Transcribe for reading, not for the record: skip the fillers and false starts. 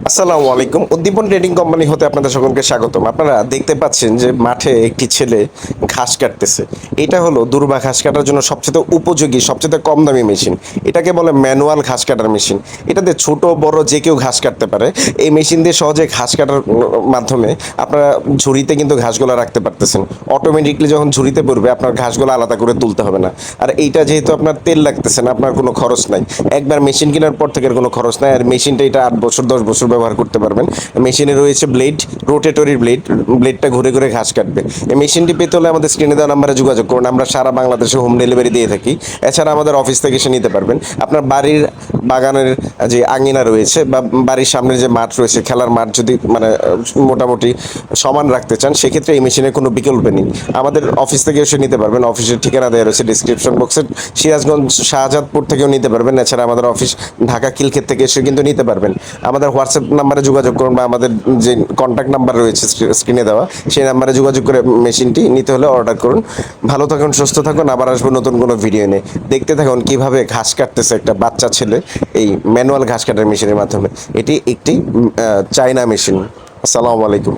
আসসালামু আলাইকুম। উদ্দীপন trading company হতে আপনাদের সকলকে স্বাগতম। আপনারা দেখতে পাচ্ছেন যে মাঠে একটি ছেলে ঘাস কাটতেছে। এটা হলো দুর্বা ঘাস কাটার জন্য সবচেয়ে উপযোগী, সবচেয়ে কম দামি মেশিন। এটাকে বলে ম্যানুয়াল ঘাস কাটার মেশিন। এটাতে ছোট বড় যে কেউ ঘাস কাটতে পারে। এই মেশিন দিয়ে সহজে ঘাস কাটার মাধ্যমে আপনারা ঝুড়িতে কিন্তু ঘাসগুলো রাখতে পারতেছেন। অটোমেটিকলি যখন ঝুড়িতে পড়বে আপনার ঘাসগুলো আলাদা করে তুলতে হবে না। আর এইটা যেহেতু আপনার তেল লাগতেছে না, আপনার কোনো খরচ নাই। একবার মেশিন কেনার পর থেকে আর কোনো খরচ নাই। আর মেশিনটা এটা 8 বছর 10 বছর ব্যবহার করতে পারবেন। মেশিনে রয়েছে ব্লেড, রোটেটরি ব্লেড। ব্লেডটা ঘুরে ঘুরে ঘাস কাটবে। এই মেশিনটি পেতে হলে আমাদের স্ক্রিনে দেওয়া নাম্বারে যোগাযোগ করুন। আমরা সারা বাংলাদেশে হোম ডেলিভারি দিয়ে থাকি। এছাড়া আমাদের অফিস থেকে এসে নিতে পারবেন। আপনার বাড়ির বাগানের যে আঙিনা রয়েছে বা বাড়ির সামনে যে মাঠ রয়েছে, খেলার মাঠ যদি মানে মোটামুটি সমান রাখতে চান, সেক্ষেত্রে এই মেশিনের কোনো বিকল্প নেই। আমাদের অফিস থেকে এসে নিতে পারবেন। অফিসের ঠিকানা দেওয়া রয়েছে ডিসক্রিপশন বক্সে। সিরাজগঞ্জ শাহজাদপুর থেকেও নিতে পারবেন। এছাড়া আমাদের অফিস ঢাকা খিলক্ষেত থেকে এসে কিন্তু নিতে পারবেন। আমাদের হোয়াটসঅ্যাপ নাম্বারে যোগাযোগ করুন বা আমাদের যে কন্ট্যাক্ট নাম্বার রয়েছে স্ক্রিনে দেওয়া, সেই নাম্বারে যোগাযোগ করে মেশিনটি নিতে হলে অর্ডার করুন। ভালো থাকুন, সুস্থ থাকুন। আবার আসবো নতুন কোনো ভিডিও নিয়ে। দেখতে থাকুন কীভাবে ঘাস কাটতেছে একটা বাচ্চা ছেলে এই ম্যানুয়াল ঘাস কাটার মেশিনের মাধ্যমে। এটি একটি চায়না মেশিন। আসসালামু আলাইকুম।